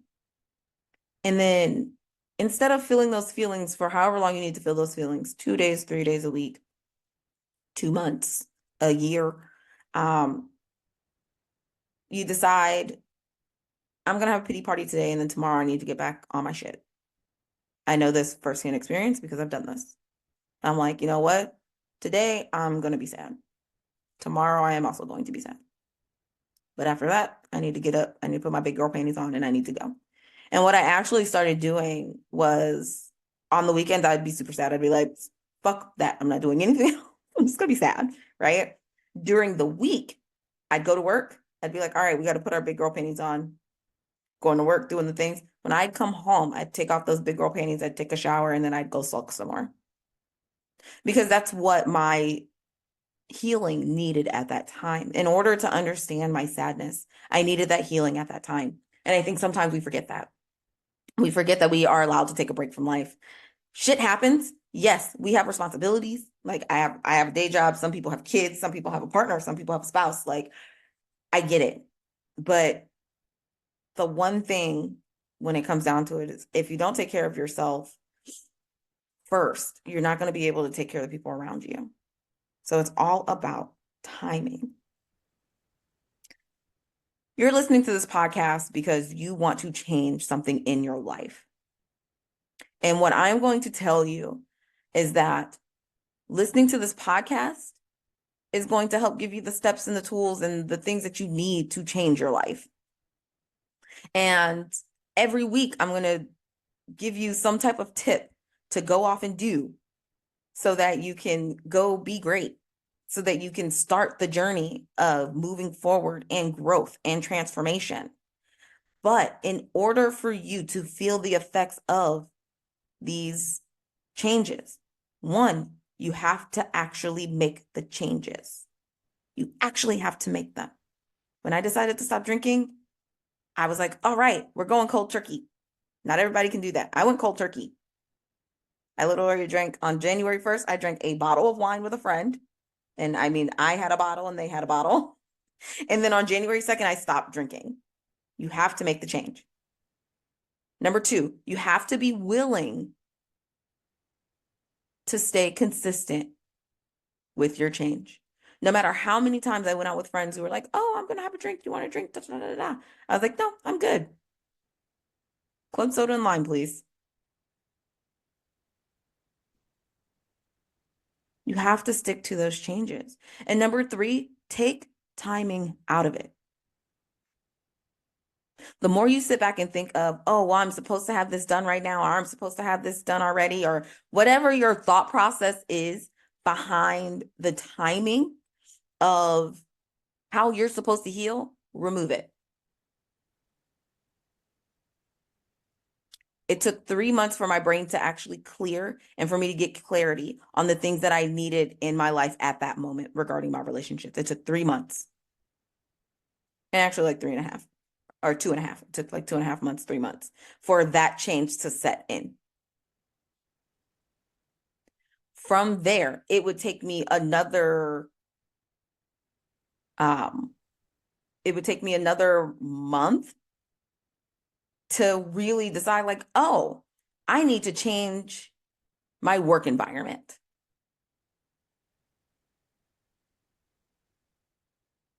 And then Instead of feeling those feelings for however long you need to feel those feelings, 2 days, 3 days a week, 2 months, a year, um, you decide, I'm gonna have a pity party today, and then tomorrow I need to get back on my shit. I know this firsthand experience because I've done this. I'm like, you know what? Today I'm gonna be sad. Tomorrow I am also going to be sad. But after that, I need to get up, I need to put my big girl panties on, and I need to go. And what I actually started doing was on the weekends, I'd be super sad. I'd be like, fuck that. I'm not doing anything. I'm just gonna be sad, right? During the week, I'd go to work. I'd be like, all right, we got to put our big girl panties on, going to work, doing the things. When I'd come home, I'd take off those big girl panties, I'd take a shower, and then I'd go sulk some more. Because that's what my healing needed at that time. In order to understand my sadness, I needed that healing at that time. And I think sometimes we forget that. We forget that we are allowed to take a break from life. Shit happens. Yes, we have responsibilities. Like I have a day job. Some people have kids. Some people have a partner. Some people have a spouse. Like I get it. But the one thing when it comes down to it is if you don't take care of yourself first, you're not going to be able to take care of the people around you. So it's all about timing. You're listening to this podcast because you want to change something in your life. And what I'm going to tell you is that listening to this podcast is going to help give you the steps and the tools and the things that you need to change your life. And every week, I'm going to give you some type of tip to go off and do so that you can go be great, so that you can start the journey of moving forward and growth and transformation. But in order for you to feel the effects of these changes, one, you have to actually make the changes. You actually have to make them. When I decided to stop drinking, I was like, all right, we're going cold turkey. Not everybody can do that. I went cold turkey. I literally drank on January 1st, I drank a bottle of wine with a friend. And I mean, I had a bottle and they had a bottle. And then on January 2nd, I stopped drinking. You have to make the change. Number two, you have to be willing to stay consistent with your change. No matter how many times I went out with friends who were like, oh, I'm going to have a drink. You want a drink? Da, da, da, da. I was like, no, I'm good. Club soda and lime, please. You have to stick to those changes. And number three, take timing out of it. The more you sit back and think of, oh, well, I'm supposed to have this done right now, or I'm supposed to have this done already, or whatever your thought process is behind the timing of how you're supposed to heal, remove it. It took 3 months for my brain to actually clear and for me to get clarity on the things that I needed in my life at that moment regarding my relationships. It took 3 months. And actually like 3.5 or 2.5. It took like 2.5 months, 3 months for that change to set in. From there, it would take me another month to really decide like, oh, I need to change my work environment.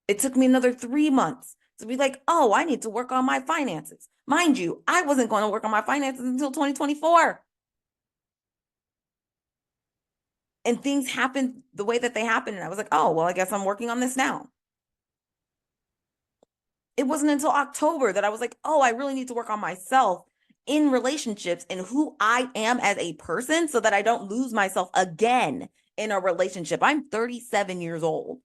It took me another 3 months to be like, oh, I need to work on my finances. Mind you, I wasn't going to work on my finances until 2024. And things happened the way that they happened. And I was like, oh, well, I guess I'm working on this now. It wasn't until October that I was like, oh, I really need to work on myself in relationships and who I am as a person so that I don't lose myself again in a relationship. I'm 37 years old.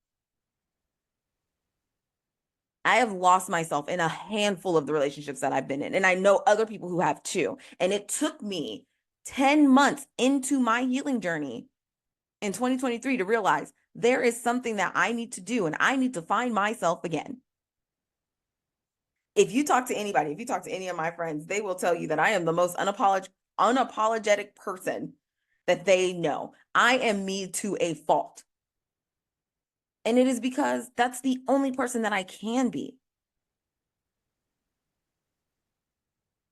I have lost myself in a handful of the relationships that I've been in. And I know other people who have too. And it took me 10 months into my healing journey in 2023 to realize there is something that I need to do and I need to find myself again. If you talk to anybody, if you talk to any of my friends, they will tell you that I am the most unapologetic person that they know. I am me to a fault. And it is because that's the only person that I can be.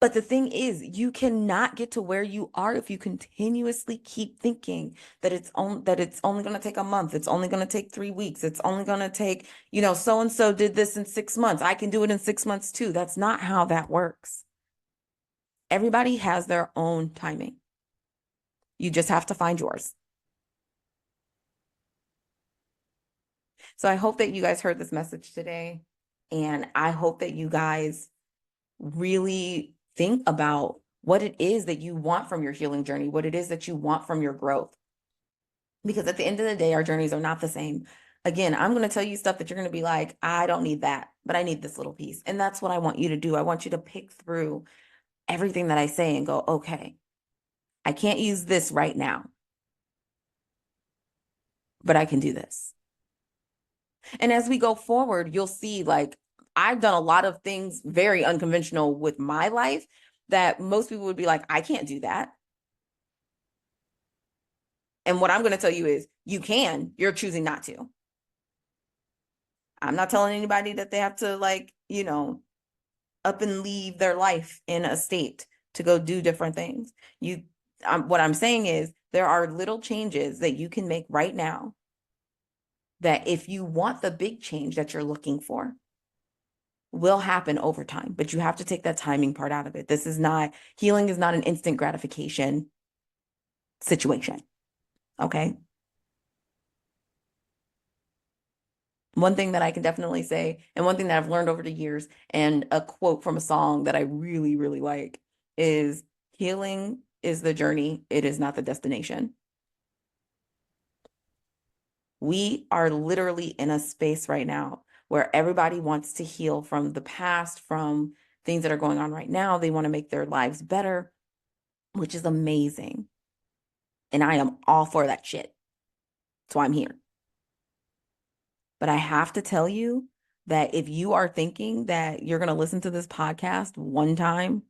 But the thing is, you cannot get to where you are if you continuously keep thinking that it's only going to take a month, it's only going to take 3 weeks, it's only going to take, so and so did this in 6 months. I can do it in 6 months too. That's not how that works. Everybody has their own timing. You just have to find yours. So I hope that you guys heard this message today, and I hope that you guys really think about what it is that you want from your healing journey, what it is that you want from your growth. Because at the end of the day, our journeys are not the same. Again, I'm going to tell you stuff that you're going to be like, I don't need that, but I need this little piece. And that's what I want you to do. I want you to pick through everything that I say and go, okay, I can't use this right now, but I can do this. And as we go forward, you'll see, like, I've done a lot of things very unconventional with my life that most people would be like, I can't do that. And what I'm going to tell you is you can, you're choosing not to. I'm not telling anybody that they have to, like, up and leave their life in a state to go do different things. What I'm saying is there are little changes that you can make right now that if you want the big change that you're looking for, will happen over time, but you have to take that timing part out of it. Healing is not an instant gratification situation. Okay. One thing that I can definitely say, and one thing that I've learned over the years, and a quote from a song that I really, really like, is healing is the journey, it is not the destination. We are literally in a space right now where everybody wants to heal from the past, from things that are going on right now. They want to make their lives better, which is amazing. And I am all for that shit. So I'm here. But I have to tell you that if you are thinking that you're going to listen to this podcast one time,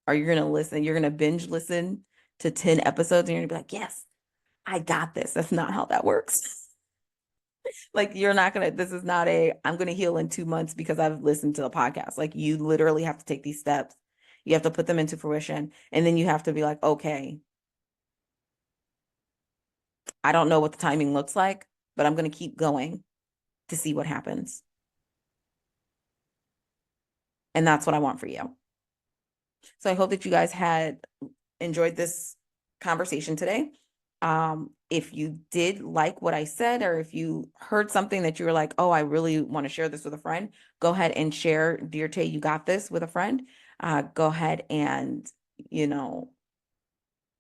or you're going to binge listen to 10 episodes and you're going to be like, yes, I got this. That's not how that works. Like, this is not I'm going to heal in 2 months because I've listened to a podcast. Like, you literally have to take these steps. You have to put them into fruition. And then you have to be like, okay, I don't know what the timing looks like, but I'm going to keep going to see what happens. And that's what I want for you. So I hope that you guys had enjoyed this conversation today. If you did like what I said, or if you heard something that you were like, oh, I really want to share this with a friend, go ahead and share Dear Tay, You Got This with a friend. Go ahead and,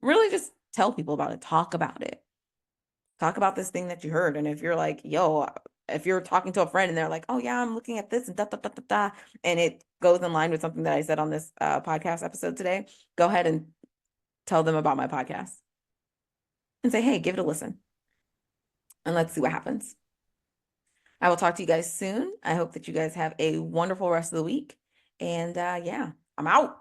really just tell people about it. Talk about it. Talk about this thing that you heard. And if you're like, if you're talking to a friend and they're like, oh yeah, I'm looking at this and da, da, da, da, da, and it goes in line with something that I said on this podcast episode today, go ahead and tell them about my podcast and say, hey, give it a listen. And let's see what happens. I will talk to you guys soon. I hope that you guys have a wonderful rest of the week. And yeah, I'm out.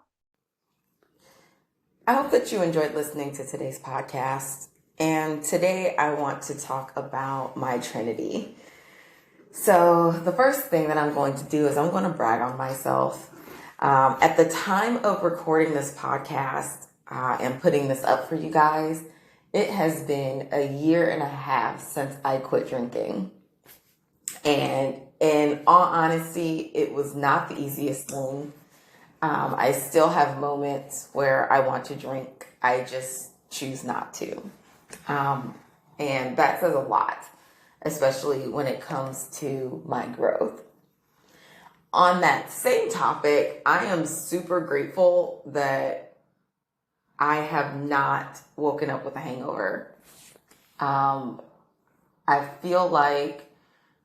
I hope that you enjoyed listening to today's podcast. And today I want to talk about my Trinity. So the first thing that I'm going to do is I'm going to brag on myself. At the time of recording this podcast and putting this up for you guys, it has been 1.5 years since I quit drinking. And in all honesty, it was not the easiest thing. I still have moments where I want to drink. I just choose not to. And that says a lot, especially when it comes to my growth. On that same topic, I am super grateful that I have not woken up with a hangover. I feel like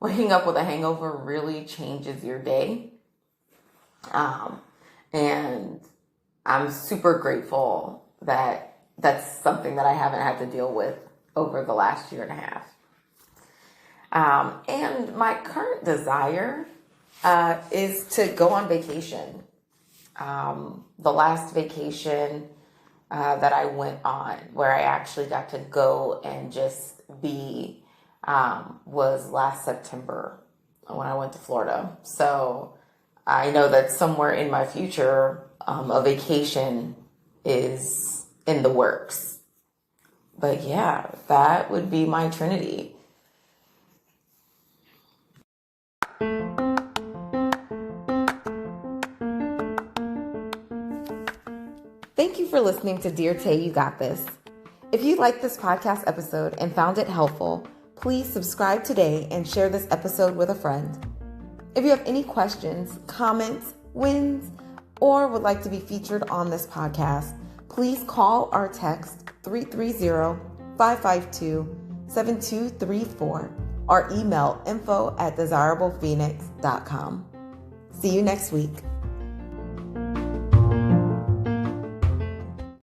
waking up with a hangover really changes your day. And I'm super grateful that that's something that I haven't had to deal with over the last 1.5 years. And my current desire is to go on vacation. The last vacation that I went on, where I actually got to go and just be, was last September when I went to Florida. So I know that somewhere in my future, a vacation is in the works. But yeah, that would be my trinity. Thank you for listening to Dear Tay, You Got This. If you liked this podcast episode and found it helpful, please subscribe today and share this episode with a friend. If you have any questions, comments, wins, or would like to be featured on this podcast, please call or text 330-552-7234 or email info@desirablephoenix.com. See you next week.